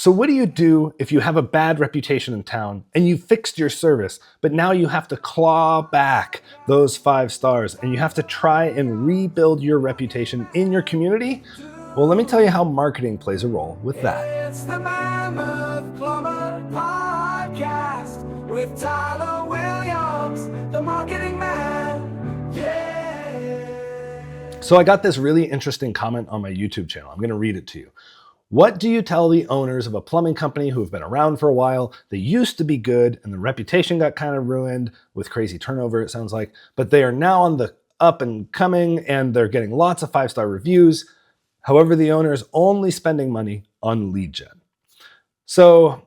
So what do you do if you have a bad reputation in town and you fixed your service, but now you have to claw back those 5 stars and you have to try and rebuild your reputation in your community? Well, let me tell you how marketing plays a role with that. It's the Mammoth Plumber Podcast with Tyler Williams, the marketing man. Yeah. So I got this really interesting comment on my YouTube channel. I'm going to read it to you. What do you tell the owners of a plumbing company who have been around for a while? They used to be good and the reputation got kind of ruined with crazy turnover, it sounds like, but they are now on the up and coming and they're getting lots of 5-star reviews. However, the owner is only spending money on lead gen. So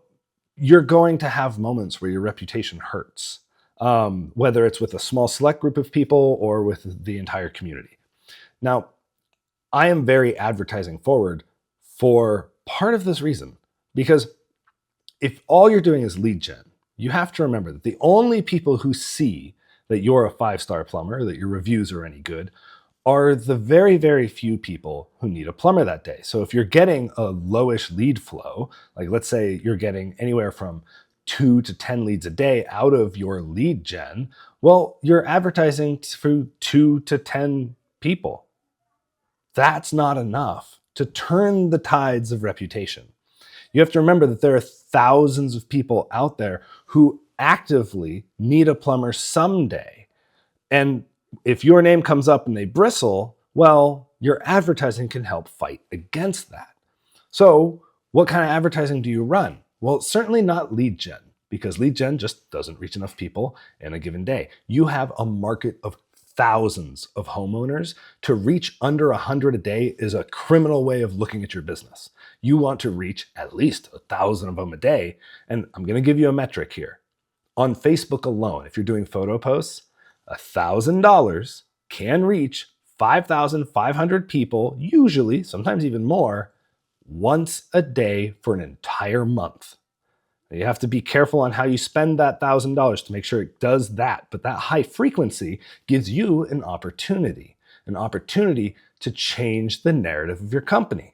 you're going to have moments where your reputation hurts, whether it's with a small select group of people or with the entire community. Now, I am very advertising forward for part of this reason, because if all you're doing is lead gen, you have to remember that the only people who see that you're a 5-star plumber, that your reviews are any good, are the very, very few people who need a plumber that day. So if you're getting a lowish lead flow, like let's say you're getting anywhere from 2 to 10 leads a day out of your lead gen, well, you're advertising through 2 to 10 people. That's not enough to turn the tides of reputation. You have to remember that there are thousands of people out there who actively need a plumber someday. And if your name comes up and they bristle, well, your advertising can help fight against that. So what kind of advertising do you run? Well, it's certainly not lead gen, because lead gen just doesn't reach enough people in a given day. You have a market of thousands of homeowners. To reach under 100 a day is a criminal way of looking at your business. You want to reach at least 1,000 of them a day. And I'm going to give you a metric here. On Facebook alone, if you're doing photo posts, $1,000 can reach 5,500 people, usually, sometimes even more, once a day for an entire month. You have to be careful on how you spend that $1,000 to make sure it does that. But that high frequency gives you an opportunity to change the narrative of your company,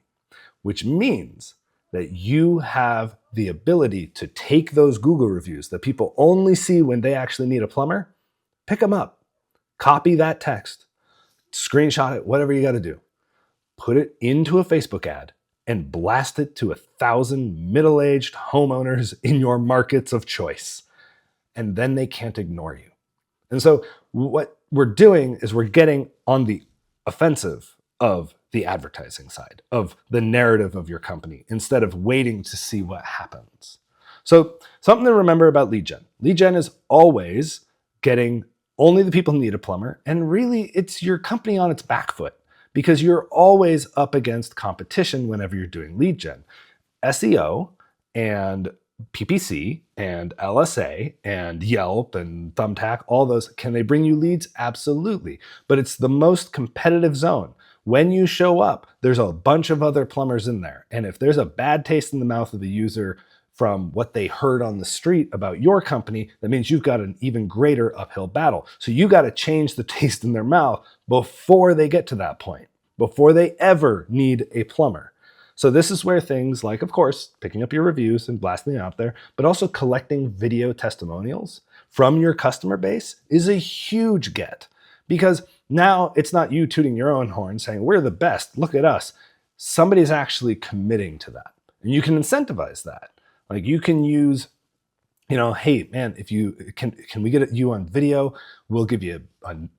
which means that you have the ability to take those Google reviews that people only see when they actually need a plumber, pick them up, copy that text, screenshot it, whatever you got to do, put it into a Facebook ad, and blast it to 1,000 middle-aged homeowners in your markets of choice. And then they can't ignore you. And so what we're doing is we're getting on the offensive of the advertising side, of the narrative of your company, instead of waiting to see what happens. So something to remember about lead gen. Lead gen is always getting only the people who need a plumber, and really it's your company on its back foot, because you're always up against competition whenever you're doing lead gen. SEO and PPC and LSA and Yelp and Thumbtack, all those, can they bring you leads? Absolutely. But it's the most competitive zone. When you show up, there's a bunch of other plumbers in there. And if there's a bad taste in the mouth of the user from what they heard on the street about your company, that means you've got an even greater uphill battle. So you got to change the taste in their mouth before they get to that point, before they ever need a plumber. So this is where things like, of course, picking up your reviews and blasting them out there, but also collecting video testimonials from your customer base is a huge get. Because now it's not you tooting your own horn saying, we're the best, look at us. Somebody's actually committing to that. And you can incentivize that. Like you can use, hey man, if you can we get you on video? We'll give you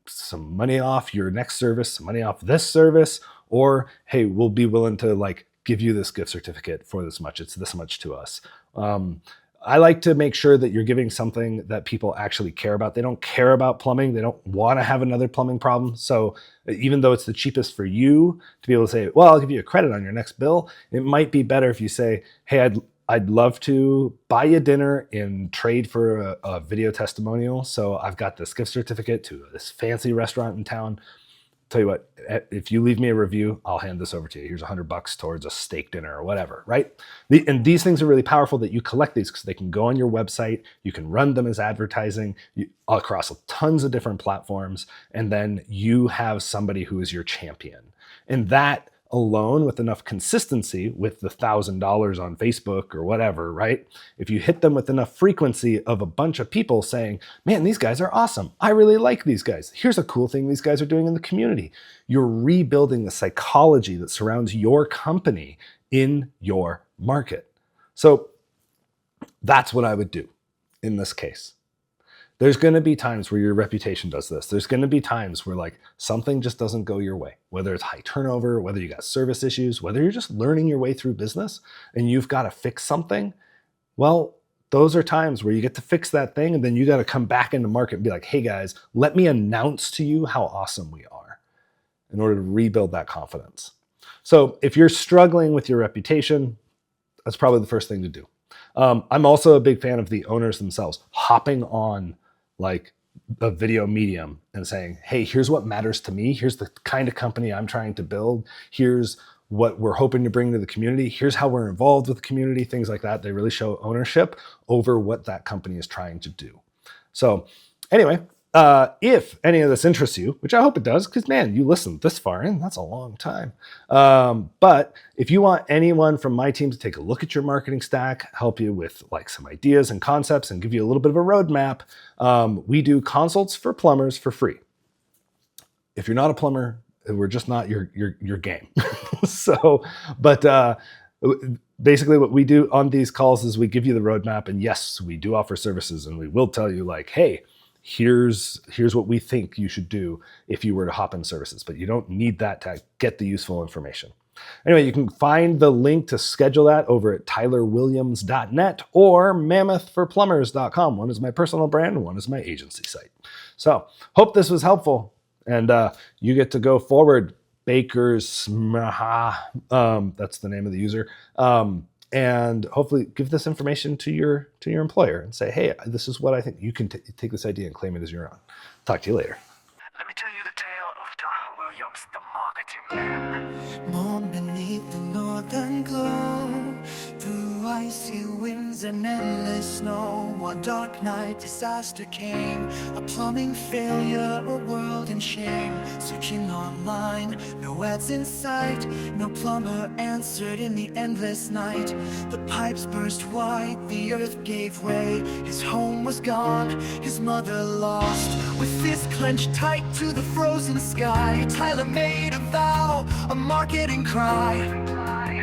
some money off your next service, some money off this service, or hey, we'll be willing to give you this gift certificate for this much. It's this much to us. I like to make sure that you're giving something that people actually care about. They don't care about plumbing. They don't want to have another plumbing problem. So even though it's the cheapest for you to be able to say, well, I'll give you a credit on your next bill, it might be better if you say, hey, I'd love to buy you dinner in trade for a video testimonial. So I've got this gift certificate to this fancy restaurant in town. Tell you what, if you leave me a review, I'll hand this over to you. Here's $100 towards a steak dinner or whatever, right? And these things are really powerful that you collect these because they can go on your website. You can run them as advertising across tons of different platforms. And then you have somebody who is your champion. And that alone with enough consistency with the $1,000 on Facebook or whatever, right? If you hit them with enough frequency of a bunch of people saying, man, these guys are awesome. I really like these guys. Here's a cool thing these guys are doing in the community. You're rebuilding the psychology that surrounds your company in your market. So that's what I would do in this case. There's going to be times where your reputation does this. There's going to be times where like something just doesn't go your way, whether it's high turnover, whether you got service issues, whether you're just learning your way through business and you've got to fix something. Well, those are times where you get to fix that thing and then you got to come back into market and be like, hey guys, let me announce to you how awesome we are in order to rebuild that confidence. So if you're struggling with your reputation, that's probably the first thing to do. I'm also a big fan of the owners themselves hopping on like a video medium and saying, hey, here's what matters to me. Here's the kind of company I'm trying to build. Here's what we're hoping to bring to the community. Here's how we're involved with the community, things like that. They really show ownership over what that company is trying to do. So anyway, if any of this interests you, which I hope it does, because man, you listened this far in, that's a long time. But if you want anyone from my team to take a look at your marketing stack, help you with like some ideas and concepts and give you a little bit of a roadmap, we do consults for plumbers for free. If you're not a plumber, we're just not your game. So, but basically what we do on these calls is we give you the roadmap, and yes, we do offer services, and we will tell you like, hey, here's what we think you should do if you were to hop in services, but you don't need that to get the useful information. Anyway, you can find the link to schedule that over at tylerwilliams.net or mammothforplumbers.com. One is my personal brand and one is my agency site. So hope this was helpful, and you get to go forward. Bakers, that's the name of the user. And hopefully give this information to your employer and say, hey, this is what I think. You can take this idea and claim it as your own. Talk to you later. Let me tell you the tale of Tyler Williams, the marketing man. Moon beneath the northern glow, through icy winds and endless snow. One dark night, disaster came, a plumbing failure, a world in shame. Searching online, no ads in sight, no plumber answered in the endless night. The pipes burst wide, the earth gave way. His home was gone, his mother lost. With fist clenched tight to the frozen sky, Tyler made a vow, a marketing cry.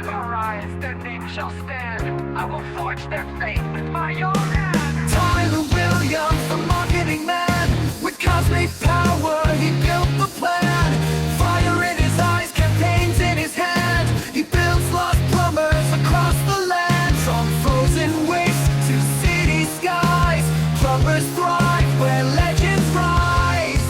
Arise, their name shall stand. I will forge their fate with my own hand. Tyler Williams, the marketing man, with cosmic power, he built the plan. Fire in his eyes, campaigns in his hand. He builds lost plumbers across the land. From frozen wastes to city skies, plumbers thrive where legends rise.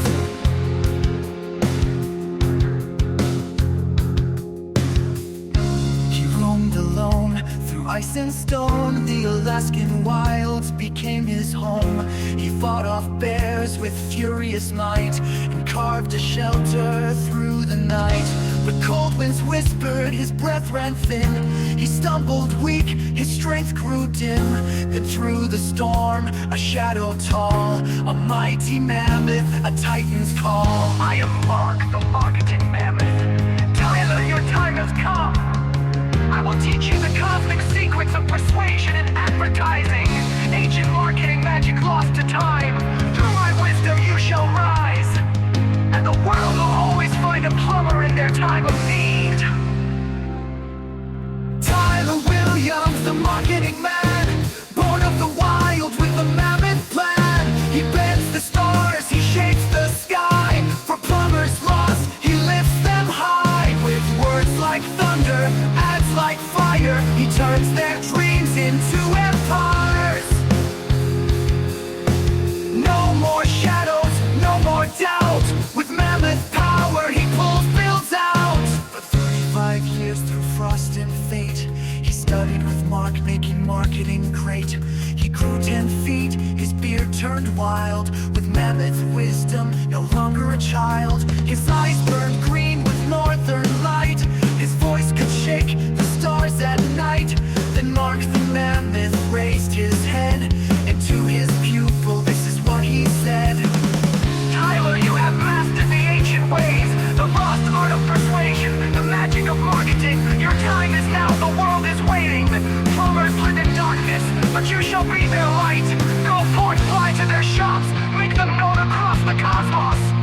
Ice and stone, the Alaskan wilds became his home. He fought off bears with furious might and carved a shelter through the night. But cold winds whispered, his breath ran thin. He stumbled weak, his strength grew dim. Then through the storm, a shadow tall, a mighty mammoth, a titan's call. I am Mark, the marketing mammoth. Tyler, your time has come. I will teach you the cosmic secrets of persuasion and advertising. Ancient marketing magic lost to time. Through my wisdom you shall rise, and the world will always find a plumber in their time of need. Tyler Williams, the marketing man, born of the wild with a mammoth plan. He bends the stars, he shapes the sky. For plumbers lost, he lifts them high. With words like thunder, like fire, he turns their dreams into empires. No more shadows, no more doubt. With mammoth power, he pulls builds out. For 35 years through frost and fate, he studied with Mark, making marketing great. He grew 10 feet, his beard turned wild. With mammoth wisdom, no longer a child. His eyes burned green with northern light. His voice could shake the stars at night. Then Mark the mammoth raised his head, and to his pupil this is what he said. Tyler, you have mastered the ancient ways, the lost art of persuasion, the magic of cosmos.